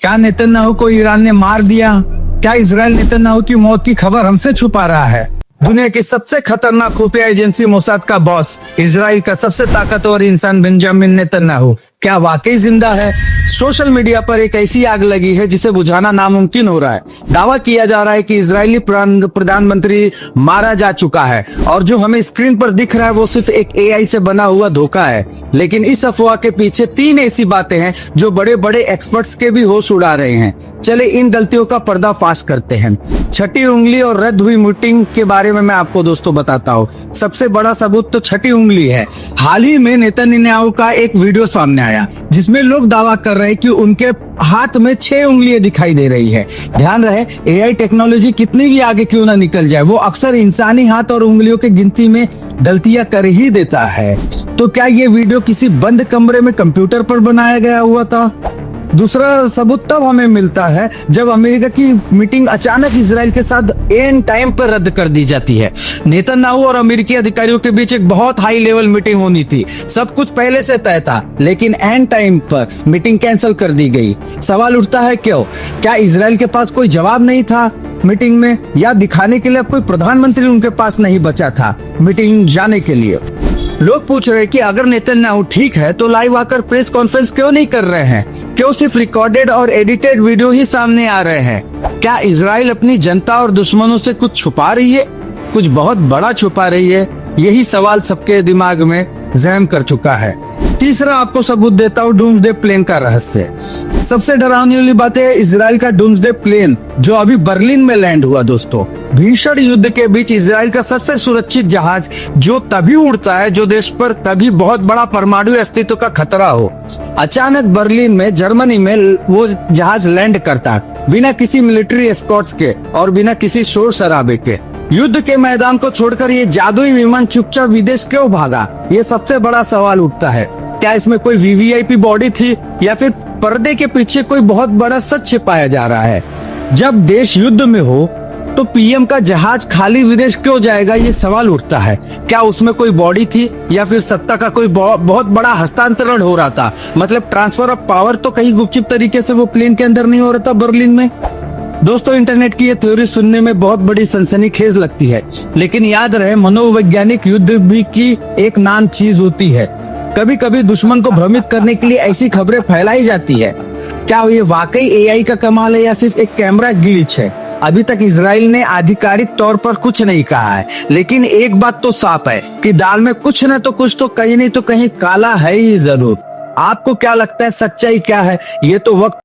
क्या नेतन्याहू को ईरान ने मार दिया? क्या इजराइल नेतन्याहू की मौत की खबर हमसे छुपा रहा है? दुनिया की सबसे खतरनाक खुफिया एजेंसी मोसाद का बॉस, इजराइल का सबसे ताकतवर इंसान बेंजामिन नेतन्याहू क्या वाकई जिंदा है? सोशल मीडिया पर एक ऐसी आग लगी है जिसे बुझाना नामुमकिन हो रहा है। दावा किया जा रहा है कि इजरायली प्रधानमंत्री मारा जा चुका है और जो हमें स्क्रीन पर दिख रहा है वो सिर्फ एक एआई से बना हुआ धोखा है। लेकिन इस अफवाह के पीछे 3 ऐसी बातें हैं जो बड़े बड़े एक्सपर्ट्स के भी होश उड़ा रहे हैं। चले इन गलतियों का पर्दाफाश करते हैं। छठी उंगली और रद्द हुई मीटिंग के बारे में मैं आपको दोस्तों बताता हूँ। सबसे बड़ा सबूत तो छठी उंगली है। हाल ही में नेतन्याहू का एक वीडियो सामने आया जिसमें लोग दावा कर रहे हैं कि उनके हाथ में 6 उंगलियां दिखाई दे रही है। ध्यान रहे, एआई टेक्नोलॉजी कितनी भी आगे क्यों ना निकल जाए, वो अक्सर इंसानी हाथ और उंगलियों की गिनती में गलतियां कर ही देता है। तो क्या ये वीडियो किसी बंद कमरे में कंप्यूटर पर बनाया गया हुआ था? दूसरा सबूत तब हमें मिलता है जब अमेरिका की मीटिंग अचानक इजराइल के साथ एन टाइम पर रद्द कर दी जाती है। नेतन्याहू और अमेरिकी अधिकारियों के बीच एक बहुत हाई लेवल मीटिंग होनी थी। सब कुछ पहले से तय था, लेकिन एन टाइम पर मीटिंग कैंसिल कर दी गई। सवाल उठता है क्यों? क्या इजराइल के पास कोई जवाब नहीं था मीटिंग में, या दिखाने के लिए कोई प्रधानमंत्री उनके पास नहीं बचा था मीटिंग जाने के लिए? लोग पूछ रहे कि अगर नेतन्याहू ठीक है तो लाइव आकर प्रेस कॉन्फ्रेंस क्यों नहीं कर रहे हैं? क्यों सिर्फ रिकॉर्डेड और एडिटेड वीडियो ही सामने आ रहे हैं? क्या इजराइल अपनी जनता और दुश्मनों से कुछ छुपा रही है? कुछ बहुत बड़ा छुपा रही है? यही सवाल सबके दिमाग में जहम कर चुका है। तीसरा आपको सबूत देता हूँ, डूम्सडे प्लेन का रहस्य। सबसे डरावनी वाली बात है इजराइल का डूम्सडे प्लेन जो अभी बर्लिन में लैंड हुआ। दोस्तों, भीषण युद्ध के बीच इजराइल का सबसे सुरक्षित जहाज जो तभी उड़ता है जो देश पर तभी बहुत बड़ा परमाणु अस्तित्व का खतरा हो। अचानक बर्लिन में, जर्मनी में वो जहाज लैंड करता बिना किसी मिलिट्री एस्कॉर्ट्स के और बिना किसी शोर शराबे के। युद्ध के मैदान को छोड़कर ये जादुई विमान चुपचाप विदेश क्यों भागा? ये सबसे बड़ा सवाल उठता है। क्या इसमें कोई वीवीआईपी बॉडी थी या फिर पर्दे के पीछे कोई बहुत बड़ा सच छिपाया जा रहा है? जब देश युद्ध में हो तो पीएम का जहाज खाली विदेश क्यों जाएगा? ये सवाल उठता है। क्या उसमें कोई बॉडी थी या फिर सत्ता का कोई बहुत बड़ा हस्तांतरण हो रहा था? मतलब ट्रांसफर ऑफ पावर तो कहीं गुपचुप तरीके से वो प्लेन के अंदर नहीं हो रहा था बर्लिन में। दोस्तों, इंटरनेट की ये थ्योरी सुनने में बहुत बड़ी सनसनीखेज लगती है, लेकिन याद रहे मनोवैज्ञानिक युद्ध भी की एक नाम चीज होती है। कभी कभी दुश्मन को भ्रमित करने के लिए ऐसी खबरें फैलाई जाती है। क्या ये वाकई एआई का कमाल है या सिर्फ एक कैमरा ग्लिच है? अभी तक इजराइल ने आधिकारिक तौर पर कुछ नहीं कहा है, लेकिन एक बात तो साफ है कि दाल में कुछ न तो कुछ तो कहीं नहीं तो कहीं काला है ही जरूर। आपको क्या लगता है, सच्चाई क्या है? ये तो वक्त